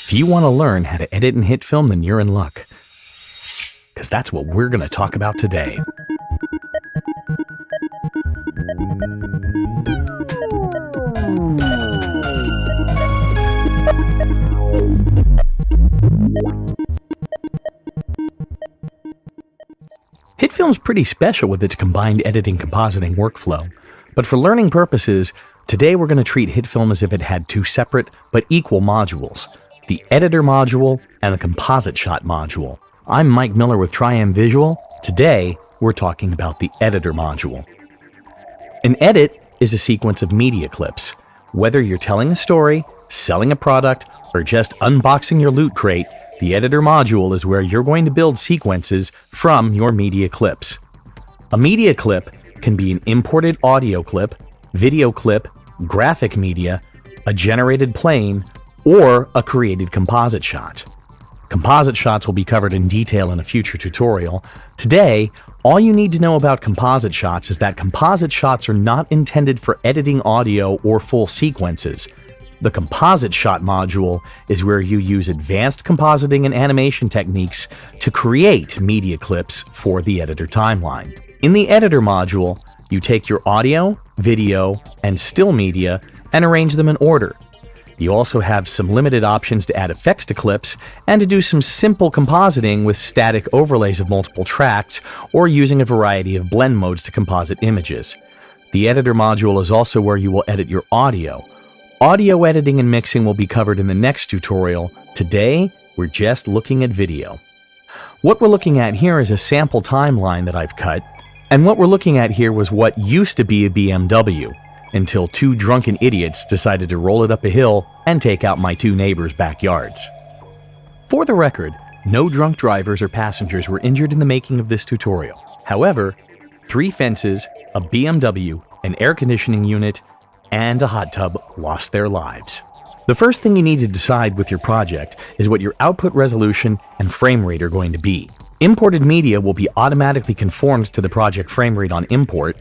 If you want to learn how to edit in Hitfilm, then you're in luck. Because that's what we're going to talk about today. Hitfilm's pretty special with its combined editing compositing workflow. But for learning purposes, today we're going to treat Hitfilm as if it had two separate but equal modules, the editor module and the composite shot module. I'm Mike Miller with Triam Visual. Today, we're talking about the editor module. An edit is a sequence of media clips. Whether you're telling a story, selling a product, or just unboxing your loot crate, the editor module is where you're going to build sequences from your media clips. A media clip can be an imported audio clip, video clip, graphic media, a generated plane, or a created composite shot. Composite shots will be covered in detail in a future tutorial. Today, all you need to know about composite shots is that composite shots are not intended for editing audio or full sequences. The composite shot module is where you use advanced compositing and animation techniques to create media clips for the editor timeline. In the editor module, you take your audio, video, and still media and arrange them in order. You also have some limited options to add effects to clips and to do some simple compositing with static overlays of multiple tracks or using a variety of blend modes to composite images. The editor module is also where you will edit your audio. Audio editing and mixing will be covered in the next tutorial. Today, we're just looking at video. What we're looking at here is a sample timeline that I've cut, and what we're looking at here was what used to be a BMW, until two drunken idiots decided to roll it up a hill and take out my two neighbors' backyards. For the record, no drunk drivers or passengers were injured in the making of this tutorial. However, 3 fences, a BMW, an air conditioning unit, and a hot tub lost their lives. The first thing you need to decide with your project is what your output resolution and frame rate are going to be. Imported media will be automatically conformed to the project frame rate on import,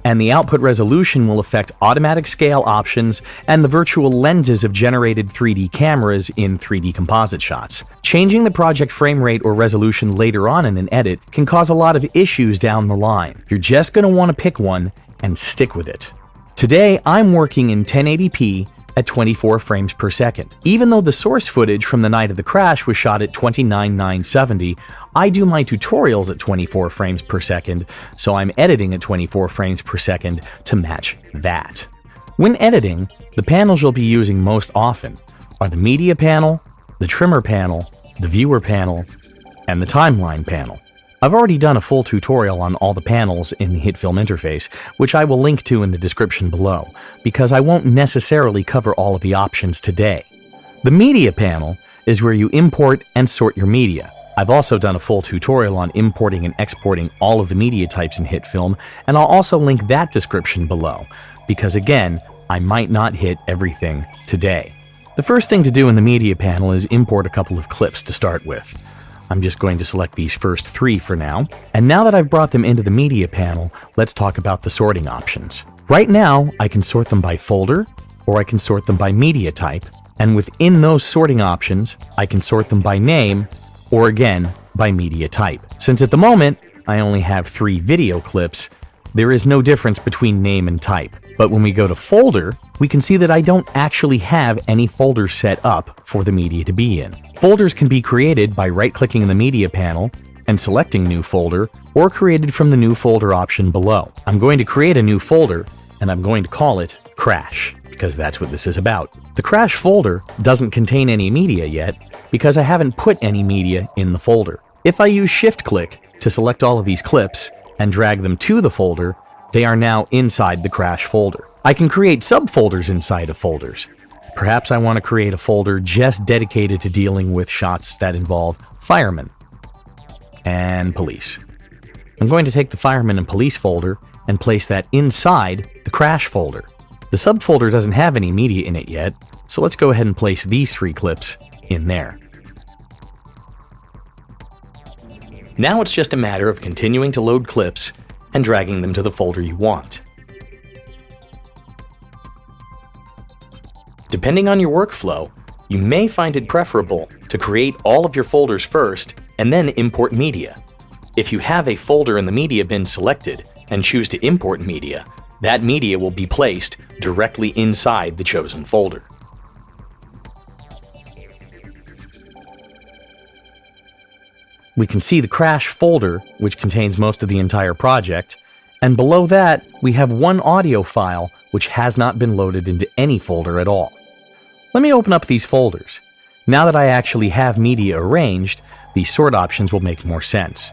and the output resolution will affect automatic scale options and the virtual lenses of generated 3D cameras in 3D composite shots. Changing the project frame rate or resolution later on in an edit can cause a lot of issues down the line. You're just going to want to pick one and stick with it. Today, I'm working in 1080p at 24 frames per second. Even though the source footage from the night of the crash was shot at 29,970, I do my tutorials at 24 frames per second, so I'm editing at 24 frames per second to match that. When editing, the panels you'll be using most often are the media panel, the trimmer panel, the viewer panel, and the timeline panel. I've already done a full tutorial on all the panels in the Hitfilm interface, which I will link to in the description below, because I won't necessarily cover all of the options today. The media panel is where you import and sort your media. I've also done a full tutorial on importing and exporting all of the media types in Hitfilm, and I'll also link that description below, because again, I might not hit everything today. The first thing to do in the media panel is import a couple of clips to start with. I'm just going to select these first 3 for now. And now that I've brought them into the media panel, let's talk about the sorting options. Right now, I can sort them by folder, or I can sort them by media type. And within those sorting options, I can sort them by name, or again, by media type. Since at the moment, I only have 3 video clips, there is no difference between name and type. But when we go to folder, we can see that I don't actually have any folders set up for the media to be in. Folders can be created by right-clicking in the media panel and selecting New Folder, or created from the New Folder option below. I'm going to create a new folder, and I'm going to call it Crash, because that's what this is about. The Crash folder doesn't contain any media yet, because I haven't put any media in the folder. If I use Shift-click to select all of these clips and drag them to the folder, they are now inside the Crash folder. I can create subfolders inside of folders. Perhaps I want to create a folder just dedicated to dealing with shots that involve firemen and police. I'm going to take the firemen and police folder and place that inside the Crash folder. The subfolder doesn't have any media in it yet, so let's go ahead and place these 3 clips in there. Now it's just a matter of continuing to load clips and dragging them to the folder you want. Depending on your workflow, you may find it preferable to create all of your folders first and then import media. If you have a folder in the media bin selected and choose to import media, that media will be placed directly inside the chosen folder. We can see the crash folder, which contains most of the entire project, and below that, we have one audio file which has not been loaded into any folder at all. Let me open up these folders. Now that I actually have media arranged, the sort options will make more sense.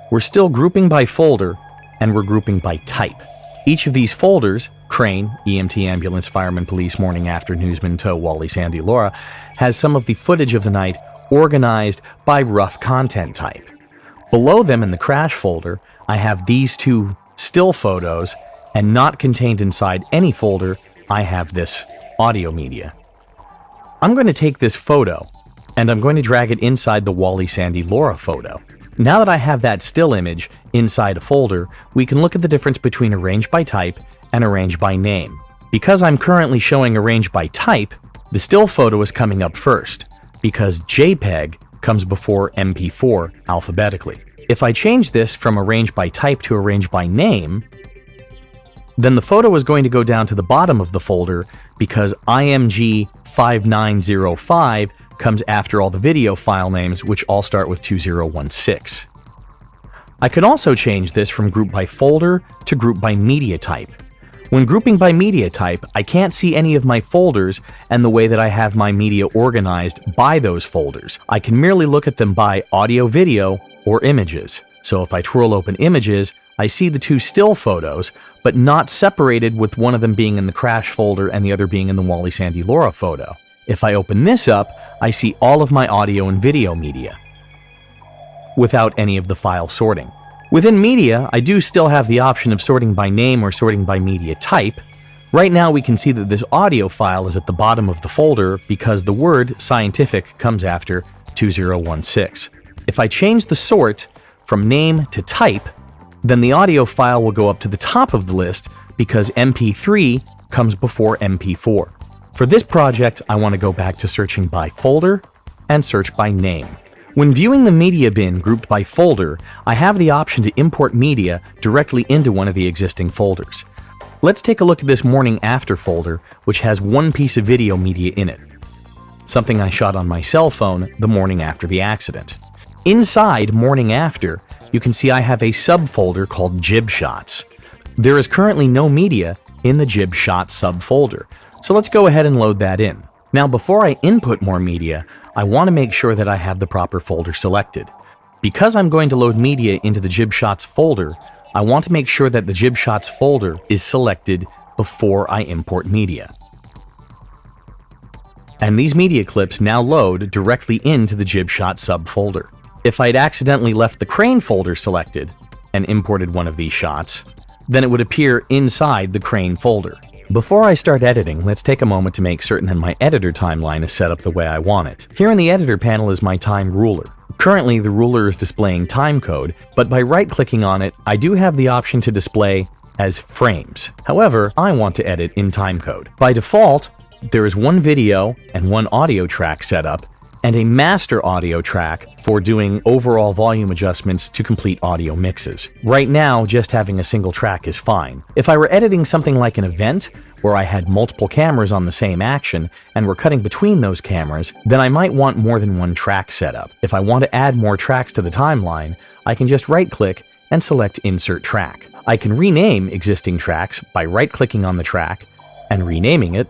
We're still grouping by folder, and we're grouping by type. Each of these folders, Crane, EMT, Ambulance, Fireman, Police, Morning After, Newsman, Tow, Wally, Sandy, Laura, has some of the footage of the night organized by rough content type. Below them in the crash folder, I have these two still photos, and not contained inside any folder, I have this audio media. I'm going to take this photo, and I'm going to drag it inside the Wally, Sandy, Laura photo. Now that I have that still image inside a folder, we can look at the difference between arrange by type and arrange by name. Because I'm currently showing arrange by type, the still photo is coming up first, because JPEG comes before MP4 alphabetically. If I change this from arrange by type to arrange by name, then the photo is going to go down to the bottom of the folder because IMG 5905 comes after all the video file names, which all start with 2016. I could also change this from group by folder to group by media type. When grouping by media type, I can't see any of my folders and the way that I have my media organized by those folders. I can merely look at them by audio, video, or images. So if I twirl open images, I see the two still photos, but not separated, with one of them being in the crash folder and the other being in the Wally, Sandy, Laura photo. If I open this up, I see all of my audio and video media without any of the file sorting. Within media, I do still have the option of sorting by name or sorting by media type. Right now we can see that this audio file is at the bottom of the folder because the word scientific comes after 2016. If I change the sort from name to type, then the audio file will go up to the top of the list because MP3 comes before MP4. For this project, I want to go back to searching by folder and search by name. When viewing the media bin grouped by folder, I have the option to import media directly into one of the existing folders. Let's take a look at this Morning After folder, which has one piece of video media in it. Something I shot on my cell phone the morning after the accident. Inside Morning After, you can see I have a subfolder called Jib Shots. There is currently no media in the Jib Shots subfolder, so let's go ahead and load that in. Now, before I input more media, I want to make sure that I have the proper folder selected. Because I'm going to load media into the Jib Shots folder, I want to make sure that the Jib Shots folder is selected before I import media. And these media clips now load directly into the Jib Shots subfolder. If I'd accidentally left the Crane folder selected and imported one of these shots, then it would appear inside the Crane folder. Before I start editing, let's take a moment to make certain that my editor timeline is set up the way I want it. Here in the editor panel is my time ruler. Currently, the ruler is displaying timecode, but by right-clicking on it, I do have the option to display as frames. However, I want to edit in timecode. By default, there is one video and one audio track set up, and a master audio track for doing overall volume adjustments to complete audio mixes. Right now, just having a single track is fine. If I were editing something like an event, where I had multiple cameras on the same action and were cutting between those cameras, then I might want more than one track set up. If I want to add more tracks to the timeline, I can just right-click and select Insert Track. I can rename existing tracks by right-clicking on the track and renaming it.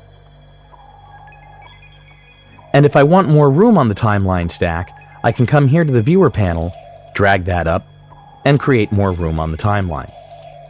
And if I want more room on the timeline stack, I can come here to the viewer panel, drag that up, and create more room on the timeline.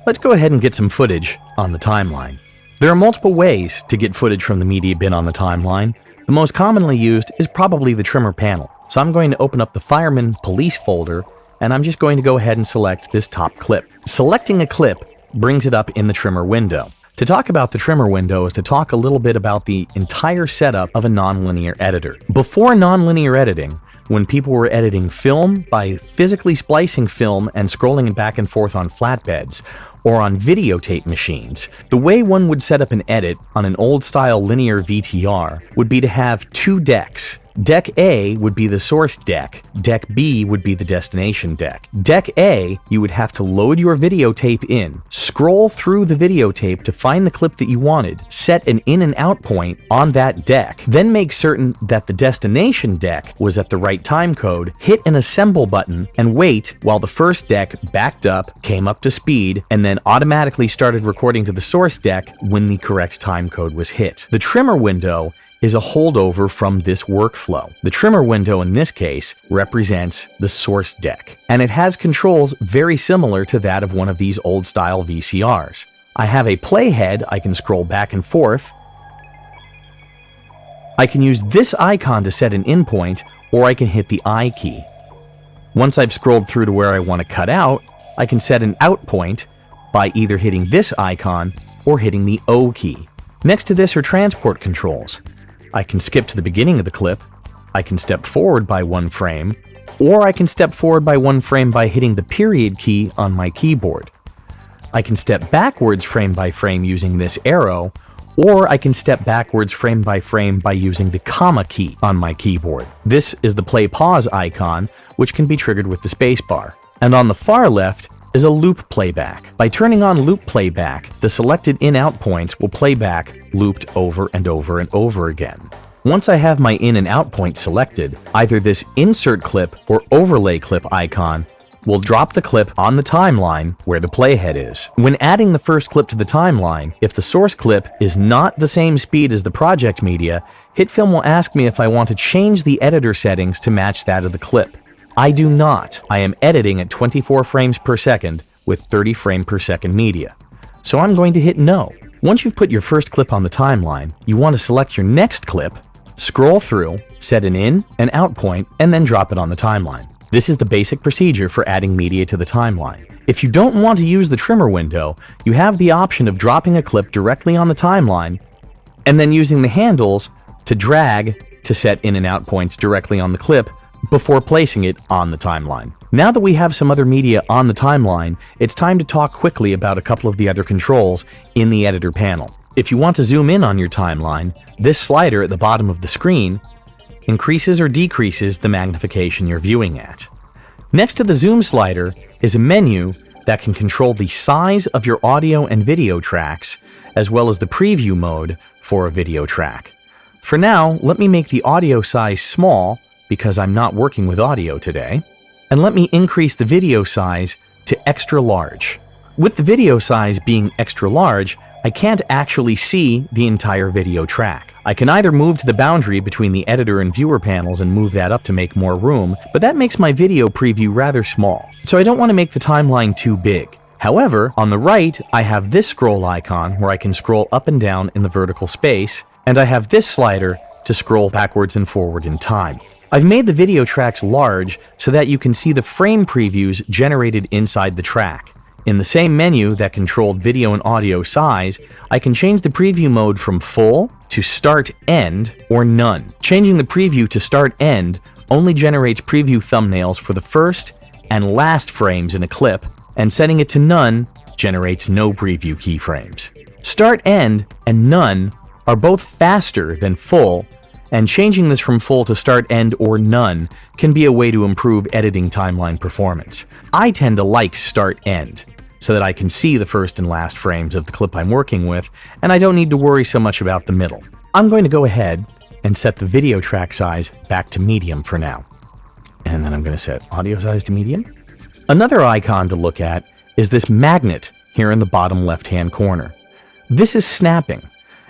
Let's go ahead and get some footage on the timeline. There are multiple ways to get footage from the media bin on the timeline. The most commonly used is probably the trimmer panel. So I'm going to open up the Fireman Police folder, and I'm just going to go ahead and select this top clip. Selecting a clip brings it up in the trimmer window. To talk about the trimmer window is to talk a little bit about the entire setup of a nonlinear editor. Before nonlinear editing, when people were editing film by physically splicing film and scrolling it back and forth on flatbeds, or on videotape machines, the way one would set up an edit on an old-style linear VTR would be to have two decks. Deck A would be the source deck, Deck B would be the destination deck. Deck A, you would have to load your videotape in, scroll through the videotape to find the clip that you wanted, set an in and out point on that deck, then make certain that the destination deck was at the right timecode, hit an assemble button, and wait while the first deck backed up, came up to speed, and then automatically started recording to the source deck when the correct timecode was hit. The trimmer window is a holdover from this workflow. The trimmer window in this case represents the source deck, and it has controls very similar to that of one of these old-style VCRs. I have a playhead I can scroll back and forth. I can use this icon to set an in point, or I can hit the I key. Once I've scrolled through to where I want to cut out, I can set an out point by either hitting this icon or hitting the O key. Next to this are transport controls. I can skip to the beginning of the clip, I can step forward by one frame, or I can step forward by one frame by hitting the period key on my keyboard. I can step backwards frame by frame using this arrow, or I can step backwards frame by using the comma key on my keyboard. This is the play-pause icon, which can be triggered with the spacebar. And on the far left is a loop playback. By turning on loop playback, the selected in-out points will play back looped over and over and over again. Once I have my in and out point selected, either this insert clip or overlay clip icon will drop the clip on the timeline where the playhead is. When adding the first clip to the timeline, if the source clip is not the same speed as the project media, Hitfilm will ask me if I want to change the editor settings to match that of the clip. I do not. I am editing at 24 frames per second with 30 frame per second media. So I'm going to hit no. Once you've put your first clip on the timeline, you want to select your next clip, scroll through, set an in and out point, and then drop it on the timeline. This is the basic procedure for adding media to the timeline. If you don't want to use the trimmer window, you have the option of dropping a clip directly on the timeline and then using the handles to drag to set in and out points directly on the clip before placing it on the timeline. Now that we have some other media on the timeline, it's time to talk quickly about a couple of the other controls in the editor panel. If you want to zoom in on your timeline, this slider at the bottom of the screen increases or decreases the magnification you're viewing at. Next to the zoom slider is a menu that can control the size of your audio and video tracks, as well as the preview mode for a video track. For now, let me make the audio size small because I'm not working with audio today, and let me increase the video size to extra large. With the video size being extra large, I can't actually see the entire video track. I can either move to the boundary between the editor and viewer panels and move that up to make more room, but that makes my video preview rather small, so I don't want to make the timeline too big. However, on the right, I have this scroll icon where I can scroll up and down in the vertical space, and I have this slider to scroll backwards and forward in time. I've made the video tracks large so that you can see the frame previews generated inside the track. In the same menu that controlled video and audio size, I can change the preview mode from full to start end or none. Changing the preview to start end only generates preview thumbnails for the first and last frames in a clip, and setting it to none generates no preview keyframes. Start end and none are both faster than full, and changing this from full to start end or none can be a way to improve editing timeline performance. I tend to like start end, so that I can see the first and last frames of the clip I'm working with, and I don't need to worry so much about the middle. I'm going to go ahead and set the video track size back to medium for now. And then I'm going to set audio size to medium. Another icon to look at is this magnet here in the bottom left-hand corner. This is snapping.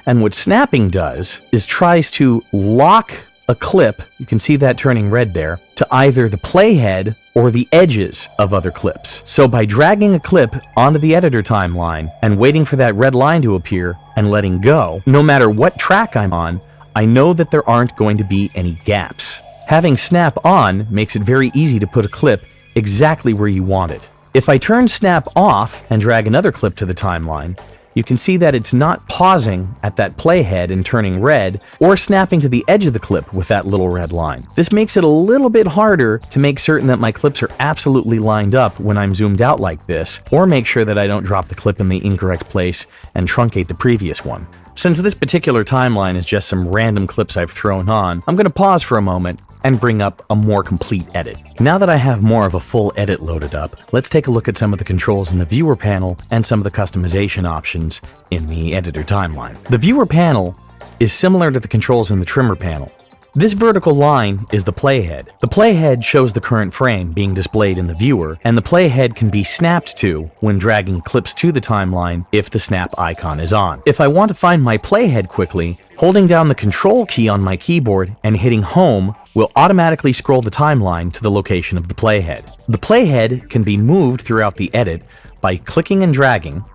And what snapping does is tries to lock a clip, you can see that turning red there, to either the playhead or the edges of other clips. So by dragging a clip onto the editor timeline and waiting for that red line to appear and letting go, no matter what track I'm on, I know that there aren't going to be any gaps. Having snap on makes it very easy to put a clip exactly where you want it. If I turn snap off and drag another clip to the timeline, you can see that it's not pausing at that playhead and turning red, or snapping to the edge of the clip with that little red line. This makes it a little bit harder to make certain that my clips are absolutely lined up when I'm zoomed out like this, or make sure that I don't drop the clip in the incorrect place and truncate the previous one. Since this particular timeline is just some random clips I've thrown on, I'm going to pause for a moment and bring up a more complete edit. Now that I have more of a full edit loaded up, let's take a look at some of the controls in the viewer panel and some of the customization options in the editor timeline. The viewer panel is similar to the controls in the trimmer panel. This vertical line is the playhead. The playhead shows the current frame being displayed in the viewer, and the playhead can be snapped to when dragging clips to the timeline if the snap icon is on. If I want to find my playhead quickly, holding down the control key on my keyboard and hitting home will automatically scroll the timeline to the location of the playhead. The playhead can be moved throughout the edit by clicking and dragging,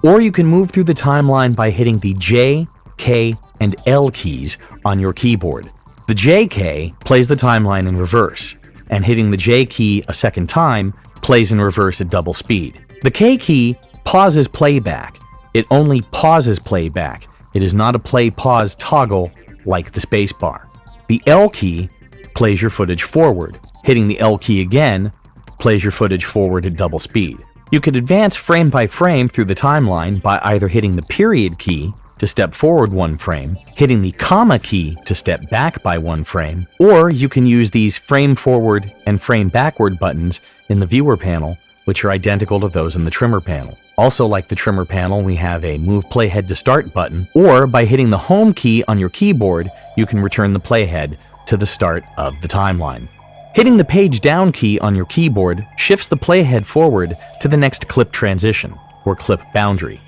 or you can move through the timeline by hitting the J, K, and L keys on your keyboard. The J key plays the timeline in reverse, and hitting the J key a second time plays in reverse at double speed. The K key pauses playback. It only pauses playback. It is not a play-pause toggle like the spacebar. The L key plays your footage forward. Hitting the L key again plays your footage forward at double speed. You could advance frame by frame through the timeline by either hitting the period key to step forward one frame, hitting the comma key to step back by one frame, or you can use these frame forward and frame backward buttons in the viewer panel, which are identical to those in the trimmer panel. Also, like the trimmer panel, we have a move playhead to start button, or by hitting the home key on your keyboard, you can return the playhead to the start of the timeline. Hitting the page down key on your keyboard shifts the playhead forward to the next clip transition, or clip boundary.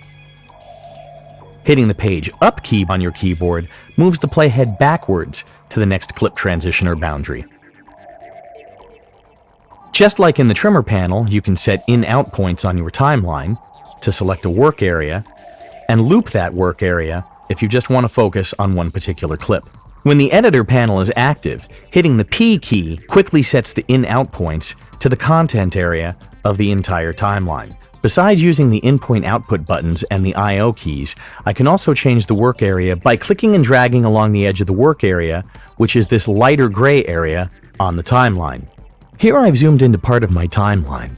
Hitting the page up key on your keyboard moves the playhead backwards to the next clip transition or boundary. Just like in the trimmer panel, you can set in-out points on your timeline to select a work area and loop that work area if you just want to focus on one particular clip. When the editor panel is active, hitting the P key quickly sets the in-out points to the content area of the entire timeline. Besides using the in-point-output buttons and the I/O keys, I can also change the work area by clicking and dragging along the edge of the work area, which is this lighter gray area on the timeline. Here I've zoomed into part of my timeline,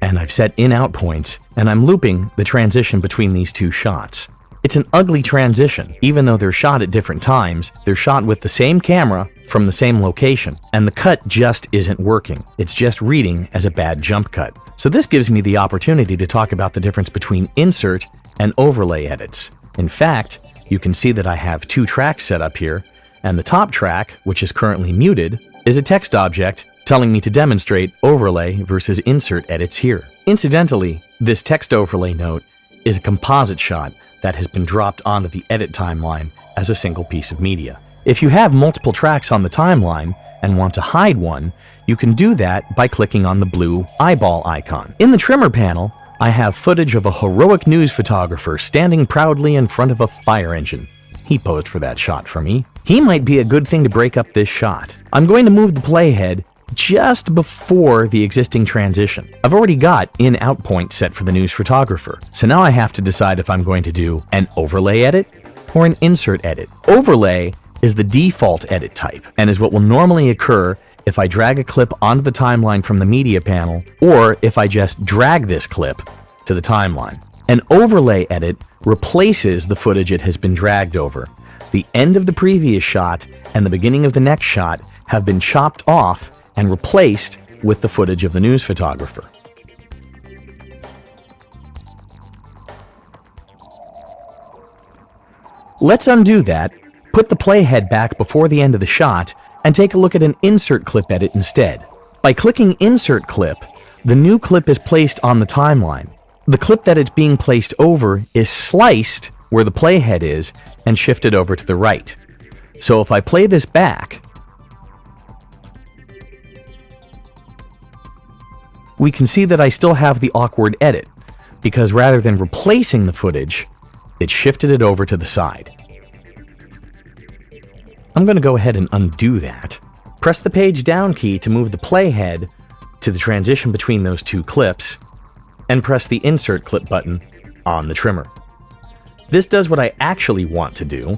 and I've set in-out points, and I'm looping the transition between these two shots. It's an ugly transition. Even though they're shot at different times, they're shot with the same camera from the same location, and the cut just isn't working. It's just reading as a bad jump cut. So this gives me the opportunity to talk about the difference between insert and overlay edits. In fact, you can see that I have two tracks set up here, and the top track, which is currently muted, is a text object telling me to demonstrate overlay versus insert edits here. Incidentally, this text overlay note is a composite shot that has been dropped onto the edit timeline as a single piece of media. If you have multiple tracks on the timeline and want to hide one, you can do that by clicking on the blue eyeball icon. In the trimmer panel, I have footage of a heroic news photographer standing proudly in front of a fire engine. He posed for that shot for me. He might be a good thing to break up this shot. I'm going to move the playhead just before the existing transition. I've already got in-out point set for the news photographer, so now I have to decide if I'm going to do an overlay edit or an insert edit. Overlay is the default edit type and is what will normally occur if I drag a clip onto the timeline from the media panel, or if I just drag this clip to the timeline. An overlay edit replaces the footage it has been dragged over. The end of the previous shot and the beginning of the next shot have been chopped off and replaced with the footage of the news photographer. Let's undo that, put the playhead back before the end of the shot, and take a look at an insert clip edit instead. By clicking Insert Clip, the new clip is placed on the timeline. The clip that it's being placed over is sliced where the playhead is and shifted over to the right. So if I play this back, we can see that I still have the awkward edit, because rather than replacing the footage, it shifted it over to the side. I'm going to go ahead and undo that. Press the page down key to move the playhead to the transition between those two clips, and press the Insert Clip button on the trimmer. This does what I actually want to do,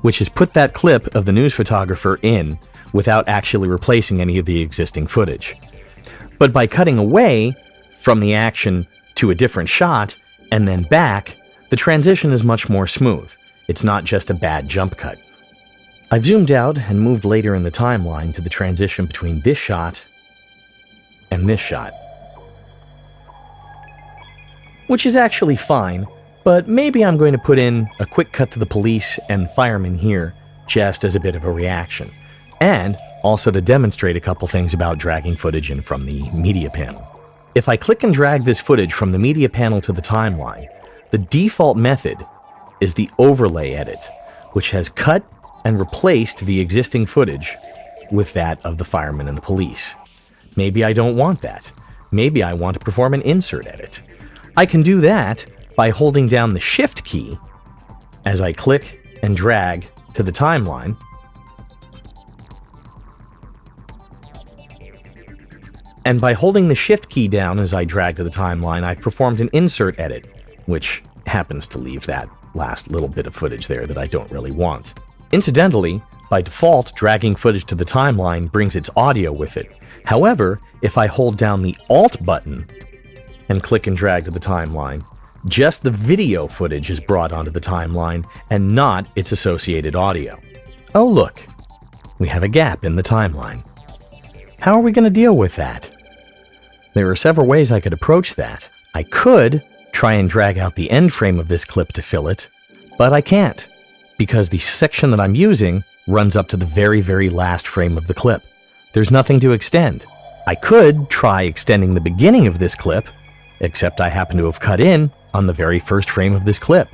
which is put that clip of the news photographer in without actually replacing any of the existing footage. But by cutting away from the action to a different shot and then back, the transition is much more smooth. It's not just a bad jump cut. I've zoomed out and moved later in the timeline to the transition between this shot and this shot, which is actually fine, but maybe I'm going to put in a quick cut to the police and firemen here just as a bit of a reaction, and also to demonstrate a couple things about dragging footage in from the media panel. If I click and drag this footage from the media panel to the timeline, the default method is the overlay edit, which has cut and replaced the existing footage with that of the firemen and the police. Maybe I don't want that. Maybe I want to perform an insert edit. I can do that by holding down the Shift key as I click and drag to the timeline, and by holding the Shift key down as I drag to the timeline, I've performed an insert edit, which happens to leave that last little bit of footage there that I don't really want. Incidentally, by default, dragging footage to the timeline brings its audio with it. However, if I hold down the Alt button and click and drag to the timeline, just the video footage is brought onto the timeline and not its associated audio. Oh look, we have a gap in the timeline. How are we going to deal with that? There are several ways I could approach that. I could try and drag out the end frame of this clip to fill it, but I can't, because the section that I'm using runs up to the very, very last frame of the clip. There's nothing to extend. I could try extending the beginning of this clip, except I happen to have cut in on the very first frame of this clip.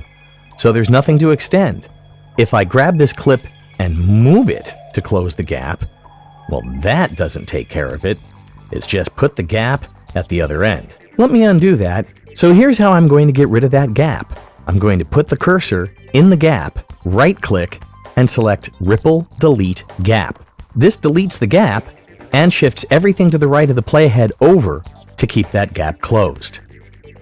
So there's nothing to extend. If I grab this clip and move it to close the gap, well, that doesn't take care of it. It's just put the gap at the other end. Let me undo that. So here's how I'm going to get rid of that gap. I'm going to put the cursor in the gap, right-click, and select Ripple Delete Gap. This deletes the gap and shifts everything to the right of the playhead over to keep that gap closed.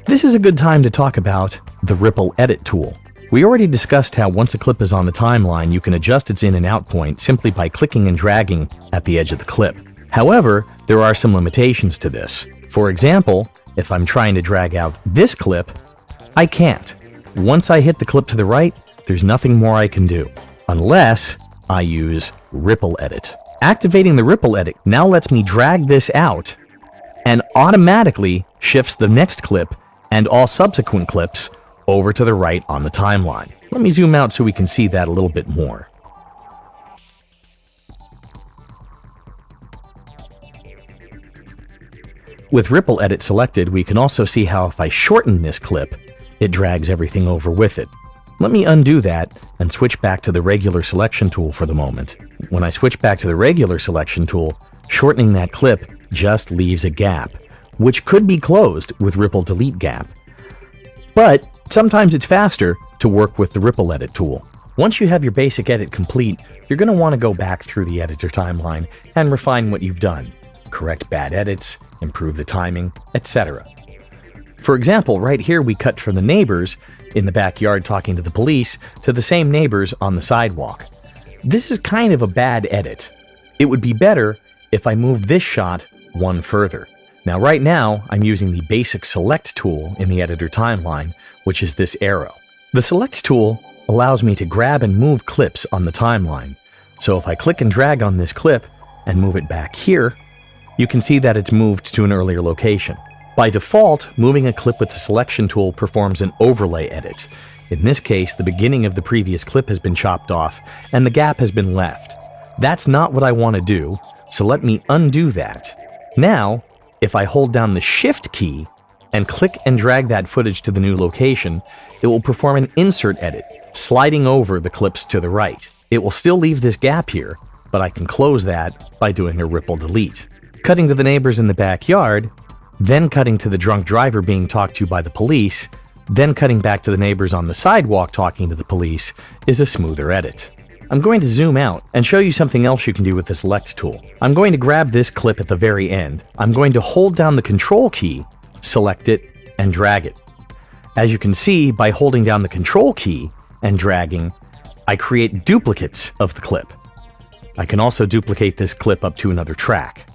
This is a good time to talk about the Ripple Edit tool. We already discussed how once a clip is on the timeline, you can adjust its in and out point simply by clicking and dragging at the edge of the clip. However, there are some limitations to this. For example, if I'm trying to drag out this clip, I can't. Once I hit the clip to the right, there's nothing more I can do, unless I use Ripple Edit. Activating the Ripple Edit now lets me drag this out and automatically shifts the next clip and all subsequent clips over to the right on the timeline. Let me zoom out so we can see that a little bit more. With Ripple Edit selected, we can also see how if I shorten this clip, it drags everything over with it. Let me undo that and switch back to the regular selection tool for the moment. When I switch back to the regular selection tool, shortening that clip just leaves a gap, which could be closed with Ripple Delete Gap. But sometimes it's faster to work with the Ripple Edit tool. Once you have your basic edit complete, you're going to want to go back through the editor timeline and refine what you've done. Correct bad edits, improve the timing, etc. For example, right here we cut from the neighbors in the backyard talking to the police to the same neighbors on the sidewalk. This is kind of a bad edit. It would be better if I moved this shot one further. Now right now, I'm using the basic select tool in the editor timeline, which is this arrow. The select tool allows me to grab and move clips on the timeline. So if I click and drag on this clip and move it back here, you can see that it's moved to an earlier location. By default, moving a clip with the selection tool performs an overlay edit. In this case, the beginning of the previous clip has been chopped off and the gap has been left. That's not what I want to do, so let me undo that. Now, if I hold down the Shift key and click and drag that footage to the new location, it will perform an insert edit, sliding over the clips to the right. It will still leave this gap here, but I can close that by doing a Ripple Delete. Cutting to the neighbors in the backyard, then cutting to the drunk driver being talked to by the police, then cutting back to the neighbors on the sidewalk talking to the police is a smoother edit. I'm going to zoom out and show you something else you can do with the Select tool. I'm going to grab this clip at the very end. I'm going to hold down the Control key, select it, and drag it. As you can see, by holding down the Control key and dragging, I create duplicates of the clip. I can also duplicate this clip up to another track.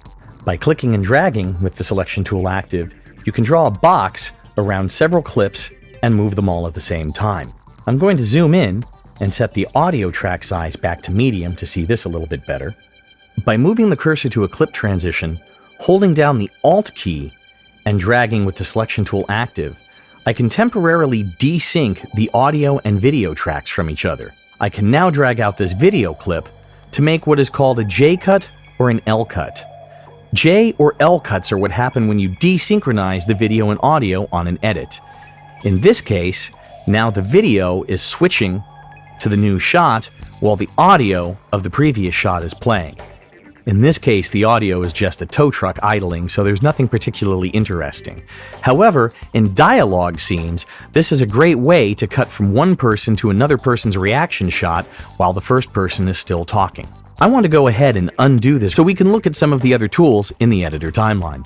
By clicking and dragging with the Selection tool active, you can draw a box around several clips and move them all at the same time. I'm going to zoom in and set the audio track size back to medium to see this a little bit better. By moving the cursor to a clip transition, holding down the Alt key, and dragging with the Selection tool active, I can temporarily desync the audio and video tracks from each other. I can now drag out this video clip to make what is called a J cut or an L cut. J or L cuts are what happen when you desynchronize the video and audio on an edit. In this case, now the video is switching to the new shot while the audio of the previous shot is playing. In this case, the audio is just a tow truck idling, so there's nothing particularly interesting. However, in dialogue scenes, this is a great way to cut from one person to another person's reaction shot while the first person is still talking. I want to go ahead and undo this so we can look at some of the other tools in the editor timeline.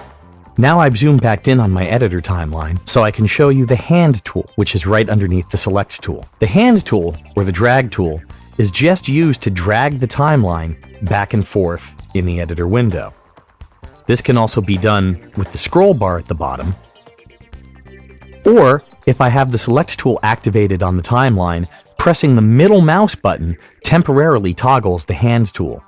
Now I've zoomed back in on my editor timeline so I can show you the Hand tool, which is right underneath the Select tool. The Hand tool, or the Drag tool, is just used to drag the timeline back and forth in the editor window. This can also be done with the scroll bar at the bottom, or if I have the Select tool activated on the timeline, pressing the middle mouse button temporarily toggles the Hand tool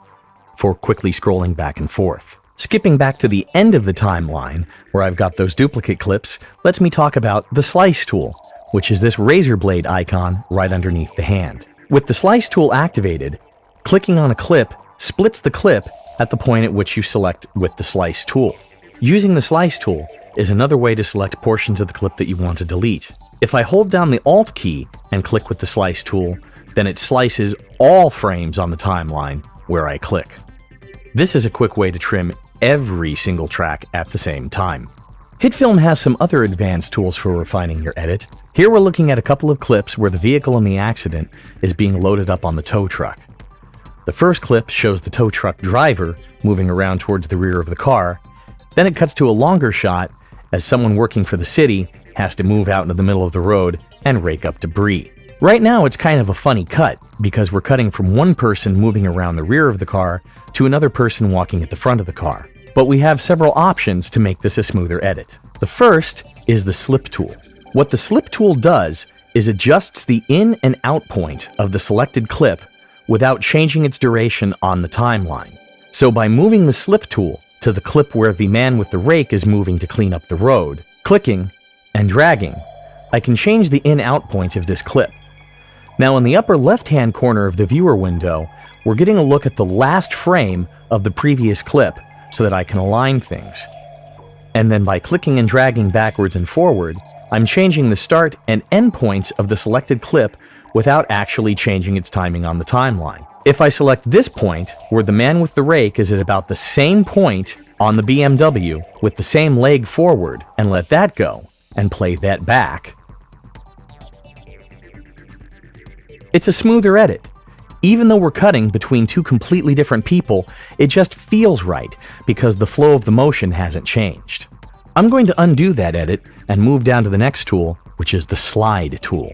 for quickly scrolling back and forth. Skipping back to the end of the timeline, where I've got those duplicate clips, lets me talk about the Slice tool, which is this razor blade icon right underneath the hand. With the Slice tool activated, clicking on a clip splits the clip at the point at which you select with the Slice tool. Using the Slice tool is another way to select portions of the clip that you want to delete. If I hold down the Alt key and click with the Slice tool, then it slices all frames on the timeline where I click. This is a quick way to trim every single track at the same time. Hitfilm has some other advanced tools for refining your edit. Here we're looking at a couple of clips where the vehicle in the accident is being loaded up on the tow truck. The first clip shows the tow truck driver moving around towards the rear of the car. Then it cuts to a longer shot as someone working for the city has to move out into the middle of the road and rake up debris. Right now it's kind of a funny cut because we're cutting from one person moving around the rear of the car to another person walking at the front of the car. But we have several options to make this a smoother edit. The first is the Slip tool. What the Slip tool does is adjusts the in and out point of the selected clip without changing its duration on the timeline. So by moving the Slip tool to the clip where the man with the rake is moving to clean up the road, clicking and dragging, I can change the in-out point of this clip. Now in the upper left-hand corner of the viewer window, we're getting a look at the last frame of the previous clip so that I can align things. And then by clicking and dragging backwards and forward, I'm changing the start and end points of the selected clip without actually changing its timing on the timeline. If I select this point, where the man with the rake is at about the same point on the BMW with the same leg forward, and let that go, and play that back, it's a smoother edit. Even though we're cutting between two completely different people, it just feels right because the flow of the motion hasn't changed. I'm going to undo that edit and move down to the next tool, which is the Slide tool.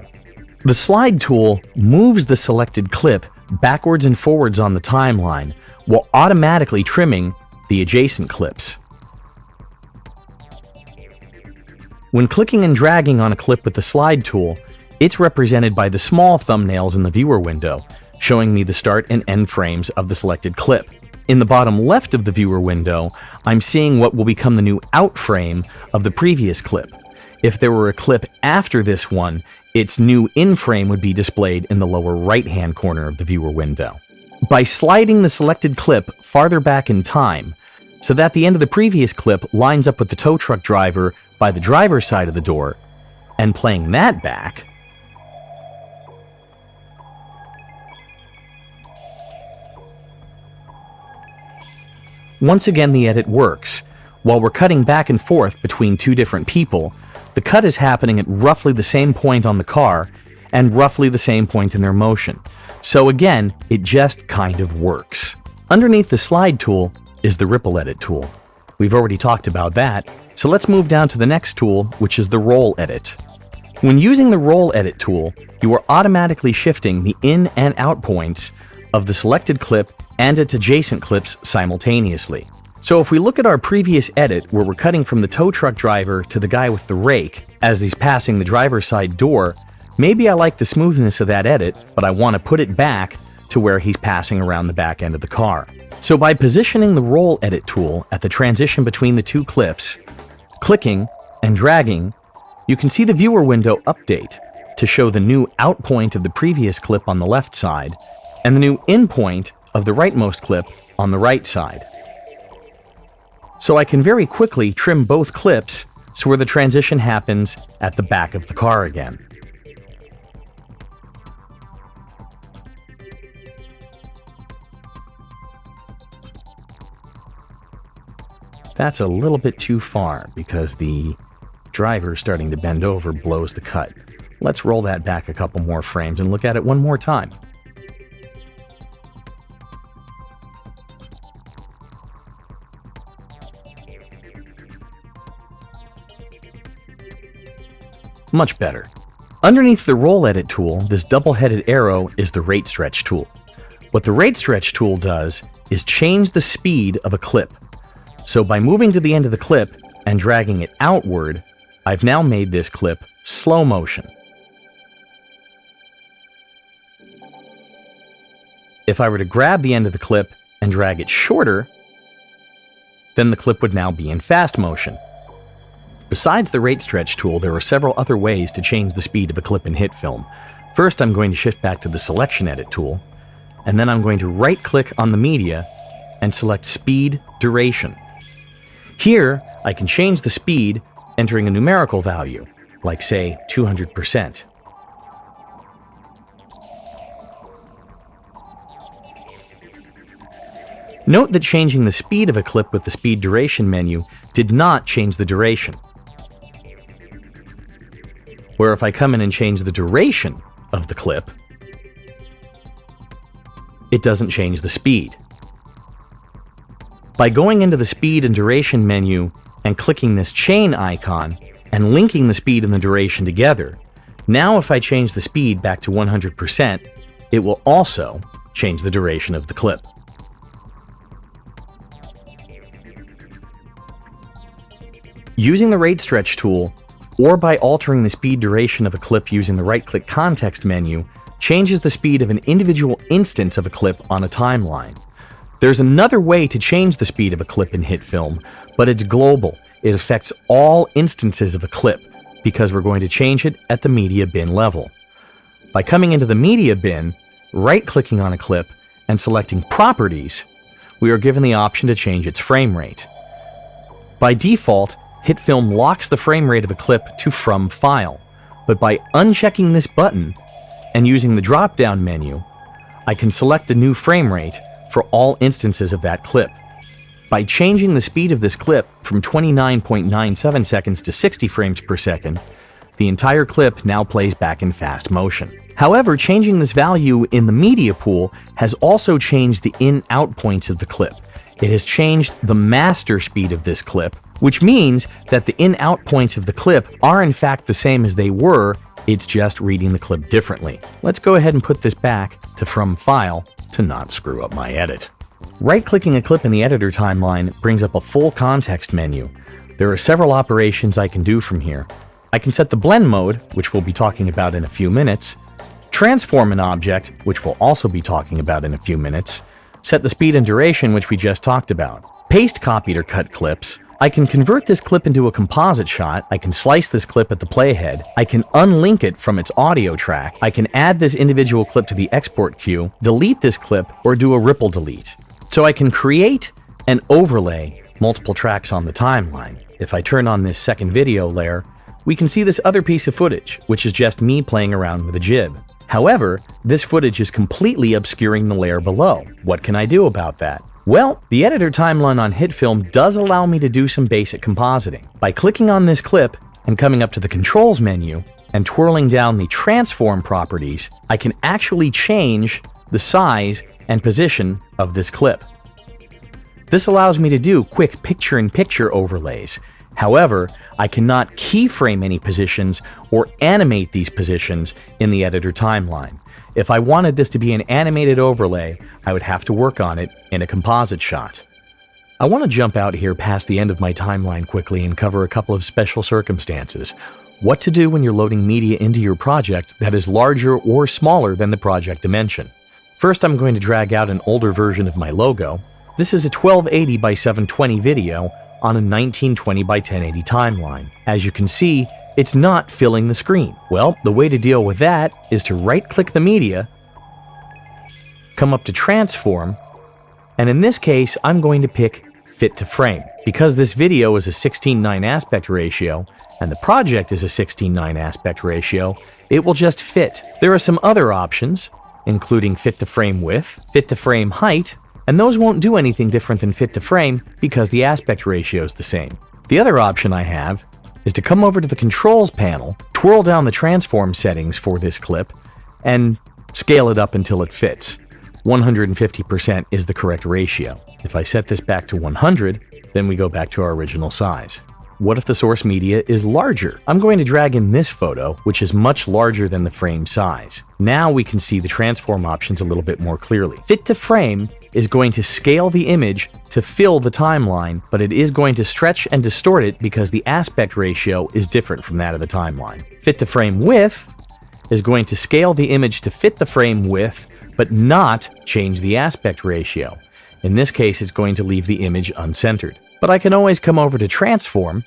The Slide tool moves the selected clip backwards and forwards on the timeline while automatically trimming the adjacent clips. When clicking and dragging on a clip with the Slide tool, it's represented by the small thumbnails in the viewer window, showing me the start and end frames of the selected clip. In the bottom left of the viewer window, I'm seeing what will become the new out frame of the previous clip. If there were a clip after this one, its new in frame would be displayed in the lower right-hand corner of the viewer window. By sliding the selected clip farther back in time, so that the end of the previous clip lines up with the tow truck driver by the driver's side of the door, and playing that back, once again the edit works. While we're cutting back and forth between two different people, the cut is happening at roughly the same point on the car, and roughly the same point in their motion. So again, it just kind of works. Underneath the slide tool is the ripple edit tool. We've already talked about that, so let's move down to the next tool, which is the roll edit. When using the roll edit tool, you are automatically shifting the in and out points of the selected clip and its adjacent clips simultaneously. So if we look at our previous edit where we're cutting from the tow truck driver to the guy with the rake as he's passing the driver's side door, maybe I like the smoothness of that edit, but I want to put it back to where he's passing around the back end of the car. So by positioning the roll edit tool at the transition between the two clips, clicking and dragging, you can see the viewer window update to show the new out point of the previous clip on the left side and the new in point of the rightmost clip on the right side. So I can very quickly trim both clips so where the transition happens at the back of the car again. That's a little bit too far because the driver starting to bend over blows the cut. Let's roll that back a couple more frames and look at it one more time. Much better. Underneath the roll edit tool, this double-headed arrow is the rate stretch tool. What the rate stretch tool does is change the speed of a clip. So by moving to the end of the clip and dragging it outward, I've now made this clip slow motion. If I were to grab the end of the clip and drag it shorter, then the clip would now be in fast motion. Besides the rate stretch tool, there are several other ways to change the speed of a clip in Hitfilm. First, I'm going to shift back to the selection edit tool, and then I'm going to right-click on the media and select speed duration. Here, I can change the speed entering a numerical value, like say 200%. Note that changing the speed of a clip with the speed duration menu did not change the duration. Where if I come in and change the duration of the clip, it doesn't change the speed. By going into the speed and duration menu and clicking this chain icon and linking the speed and the duration together, now if I change the speed back to 100%, it will also change the duration of the clip. Using the rate stretch tool, or by altering the speed duration of a clip using the right-click context menu, changes the speed of an individual instance of a clip on a timeline. There's another way to change the speed of a clip in Hitfilm, but it's global. It affects all instances of a clip, because we're going to change it at the media bin level. By coming into the media bin, right-clicking on a clip, and selecting Properties, we are given the option to change its frame rate. By default, Hitfilm locks the frame rate of a clip to From File, but by unchecking this button and using the drop-down menu, I can select a new frame rate for all instances of that clip. By changing the speed of this clip from 29.97 seconds to 60 frames per second, the entire clip now plays back in fast motion. However, changing this value in the media pool has also changed the in-out points of the clip. It has changed the master speed of this clip, which means that the in-out points of the clip are in fact the same as they were, it's just reading the clip differently. Let's go ahead and put this back to From File to not screw up my edit. Right-clicking a clip in the editor timeline brings up a full context menu. There are several operations I can do from here. I can set the blend mode, which we'll be talking about in a few minutes, transform an object, which we'll also be talking about in a few minutes, set the speed and duration, which we just talked about, paste, copied, or cut clips. I can convert this clip into a composite shot, I can slice this clip at the playhead, I can unlink it from its audio track, I can add this individual clip to the export queue, delete this clip, or do a ripple delete. So I can create and overlay multiple tracks on the timeline. If I turn on this second video layer, we can see this other piece of footage, which is just me playing around with a jib. However, this footage is completely obscuring the layer below. What can I do about that? Well, the editor timeline on Hitfilm does allow me to do some basic compositing. By clicking on this clip and coming up to the Controls menu, and twirling down the transform properties, I can actually change the size and position of this clip. This allows me to do quick picture-in-picture overlays. However, I cannot keyframe any positions or animate these positions in the editor timeline. If I wanted this to be an animated overlay, I would have to work on it in a composite shot. I want to jump out here past the end of my timeline quickly and cover a couple of special circumstances. What to do when you're loading media into your project that is larger or smaller than the project dimension. First, I'm going to drag out an older version of my logo. This is a 1280 by 720 video on a 1920 by 1080 timeline. As you can see, it's not filling the screen. Well, the way to deal with that is to right-click the media, come up to Transform, and in this case, I'm going to pick Fit to Frame. Because this video is a 16:9 aspect ratio, and the project is a 16:9 aspect ratio, it will just fit. There are some other options, including Fit to Frame Width, Fit to Frame Height, and those won't do anything different than Fit to Frame because the aspect ratio is the same. The other option I have is to come over to the Controls panel, twirl down the transform settings for this clip, and scale it up until it fits. 150% is the correct ratio. If I set this back to 100, then we go back to our original size. What if the source media is larger? I'm going to drag in this photo, which is much larger than the frame size. Now we can see the transform options a little bit more clearly. Fit to Frame is going to scale the image to fill the timeline, but it is going to stretch and distort it because the aspect ratio is different from that of the timeline. Fit to Frame Width is going to scale the image to fit the frame width, but not change the aspect ratio. In this case, it's going to leave the image uncentered. But I can always come over to Transform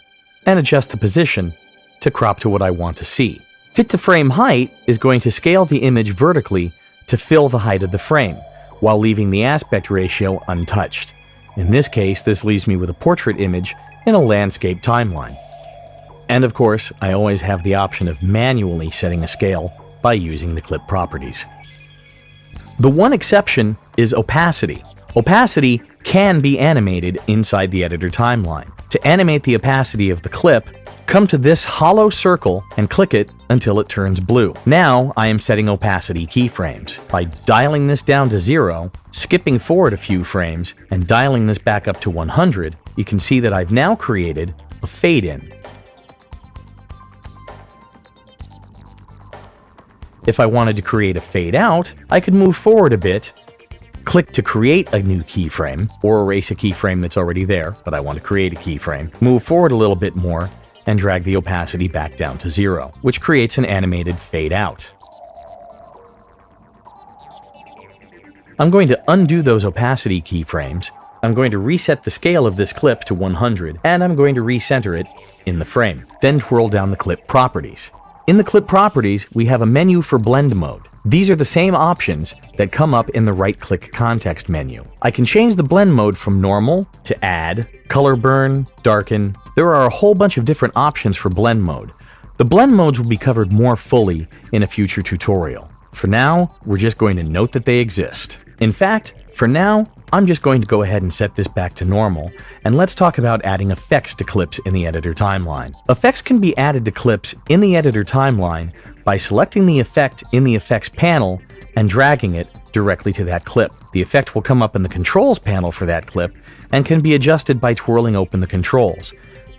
and adjust the position to crop to what I want to see. Fit to Frame Height is going to scale the image vertically to fill the height of the frame, while leaving the aspect ratio untouched. In this case, this leaves me with a portrait image in a landscape timeline. And of course, I always have the option of manually setting a scale by using the clip properties. The one exception is opacity. Opacity can be animated inside the editor timeline. To animate the opacity of the clip, come to this hollow circle and click it until it turns blue. Now I am setting opacity keyframes. By dialing this down to 0, skipping forward a few frames, and dialing this back up to 100, you can see that I've now created a fade-in. If I wanted to create a fade-out, I could move forward a bit, click to create a new keyframe, or erase a keyframe that's already there, but I want to create a keyframe, move forward a little bit more, and drag the opacity back down to 0, which creates an animated fade-out. I'm going to undo those opacity keyframes, I'm going to reset the scale of this clip to 100, and I'm going to recenter it in the frame. Then twirl down the clip properties. In the clip properties, we have a menu for blend mode. These are the same options that come up in the right-click context menu. I can change the blend mode from normal to add, color burn, darken. There are a whole bunch of different options for blend mode. The blend modes will be covered more fully in a future tutorial. For now, we're just going to note that they exist. In fact, for now, I'm just going to go ahead and set this back to normal, and let's talk about adding effects to clips in the editor timeline. Effects can be added to clips in the editor timeline by selecting the effect in the effects panel and dragging it directly to that clip. The effect will come up in the controls panel for that clip and can be adjusted by twirling open the controls.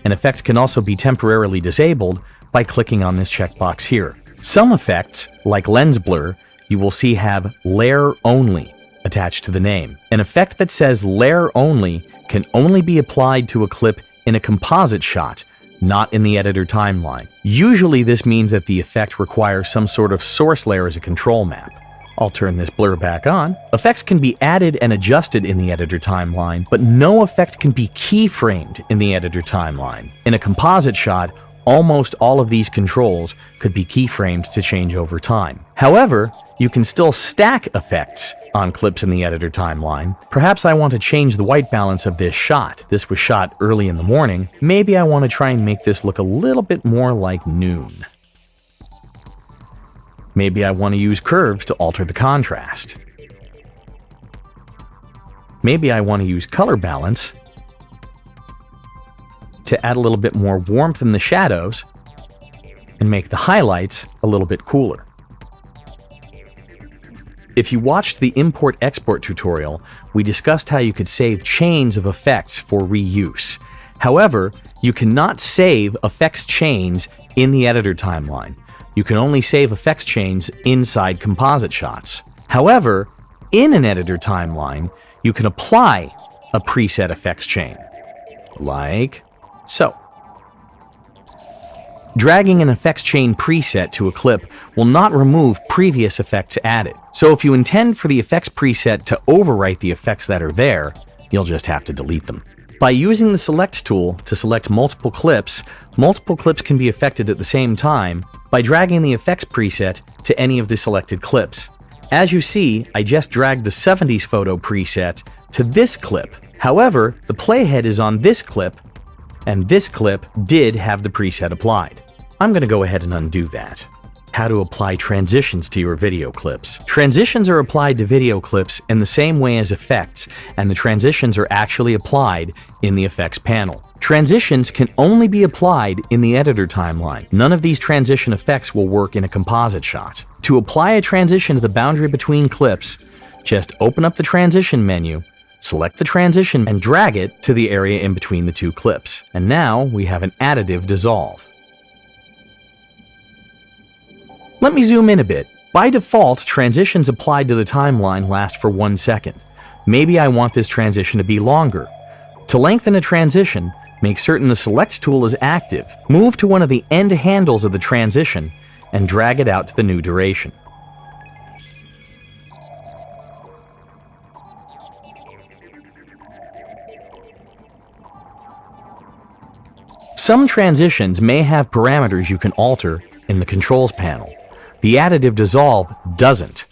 An effect can also be temporarily disabled by clicking on this checkbox here. Some effects, like lens blur, you will see have layer only attached to the name. An effect that says layer only can only be applied to a clip in a composite shot, not in the editor timeline. Usually this means that the effect requires some sort of source layer as a control map. I'll turn this blur back on. Effects can be added and adjusted in the editor timeline, but no effect can be keyframed in the editor timeline. In a composite shot, almost all of these controls could be keyframed to change over time. However, you can still stack effects on clips in the editor timeline. Perhaps I want to change the white balance of this shot. This was shot early in the morning. Maybe I want to try and make this look a little bit more like noon. Maybe I want to use curves to alter the contrast. Maybe I want to use color balance to add a little bit more warmth in the shadows and make the highlights a little bit cooler. If you watched the import-export tutorial, we discussed how you could save chains of effects for reuse. However, you cannot save effects chains in the editor timeline. You can only save effects chains inside composite shots. However, in an editor timeline, you can apply a preset effects chain, like so. Dragging an effects chain preset to a clip will not remove previous effects added. So if you intend for the effects preset to overwrite the effects that are there, you'll just have to delete them. By using the Select tool to select multiple clips can be affected at the same time by dragging the effects preset to any of the selected clips. As you see, I just dragged the 70s photo preset to this clip. However, the playhead is on this clip, and this clip did have the preset applied. I'm going to go ahead and undo that. How to apply transitions to your video clips. Transitions are applied to video clips in the same way as effects, and the transitions are actually applied in the effects panel. Transitions can only be applied in the editor timeline. None of these transition effects will work in a composite shot. To apply a transition to the boundary between clips, just open up the transition menu, select the transition, and drag it to the area in between the two clips. And now we have an additive dissolve. Let me zoom in a bit. By default, transitions applied to the timeline last for 1 second. Maybe I want this transition to be longer. To lengthen a transition, make certain the Select tool is active. Move to one of the end handles of the transition and drag it out to the new duration. Some transitions may have parameters you can alter in the controls panel. The additive dissolve doesn't,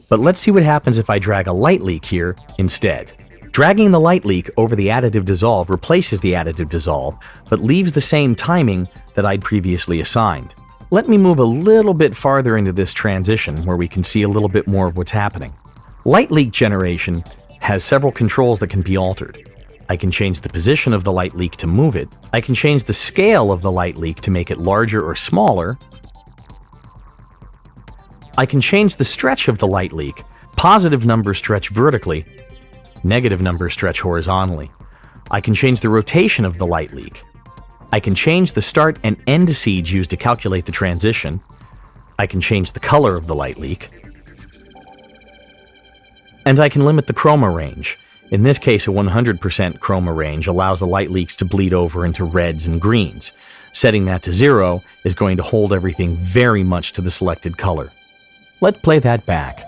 but let's see what happens if I drag a light leak here instead. Dragging the light leak over the additive dissolve replaces the additive dissolve, but leaves the same timing that I'd previously assigned. Let me move a little bit farther into this transition where we can see a little bit more of what's happening. Light leak generation has several controls that can be altered. I can change the position of the light leak to move it. I can change the scale of the light leak to make it larger or smaller. I can change the stretch of the light leak. Positive numbers stretch vertically, negative numbers stretch horizontally. I can change the rotation of the light leak. I can change the start and end seeds used to calculate the transition. I can change the color of the light leak. And I can limit the chroma range. In this case, a 100% chroma range allows the light leaks to bleed over into reds and greens. Setting that to 0 is going to hold everything very much to the selected color. Let's play that back.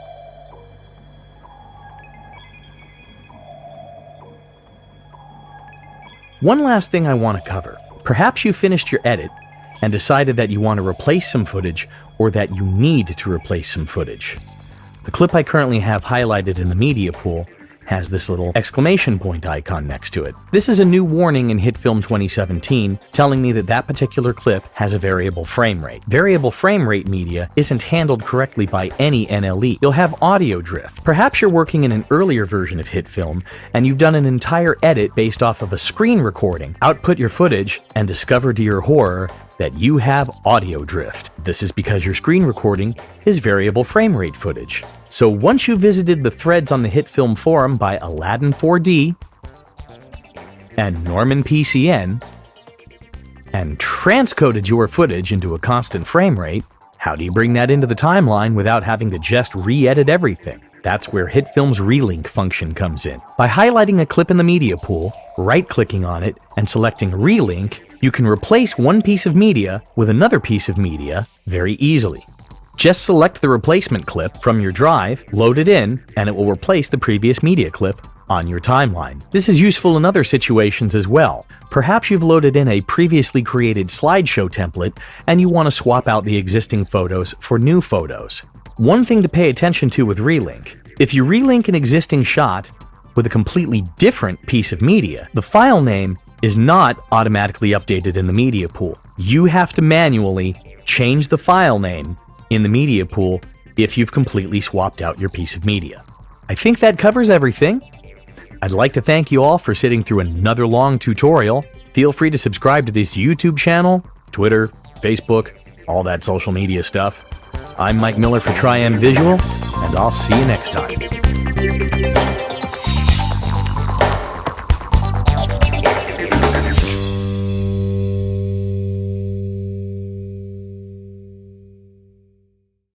One last thing I want to cover. Perhaps you finished your edit and decided that you want to replace some footage or that you need to replace some footage. The clip I currently have highlighted in the media pool has this little exclamation point icon next to it. This is a new warning in Hitfilm 2017 telling me that that particular clip has a variable frame rate. Variable frame rate media isn't handled correctly by any NLE. You'll have audio drift. Perhaps you're working in an earlier version of Hitfilm and you've done an entire edit based off of a screen recording, output your footage, and discover to your horror that you have audio drift. This is because your screen recording is variable frame rate footage. So once you visited the threads on the Hitfilm forum by Aladdin4D and Norman PCN and transcoded your footage into a constant frame rate, how do you bring that into the timeline without having to just re-edit everything? That's where Hitfilm's Relink function comes in. By highlighting a clip in the media pool, right-clicking on it, and selecting Relink, you can replace one piece of media with another piece of media very easily. Just select the replacement clip from your drive, load it in, and it will replace the previous media clip on your timeline. This is useful in other situations as well. Perhaps you've loaded in a previously created slideshow template and you want to swap out the existing photos for new photos. One thing to pay attention to with Relink: if you relink an existing shot with a completely different piece of media, the file name is not automatically updated in the media pool. You have to manually change the file name in the media pool if you've completely swapped out your piece of media. I think that covers everything. I'd like to thank you all for sitting through another long tutorial. Feel free to subscribe to this YouTube channel, Twitter, Facebook, all that social media stuff. I'm Mike Miller for Triam Visual, and I'll see you next time.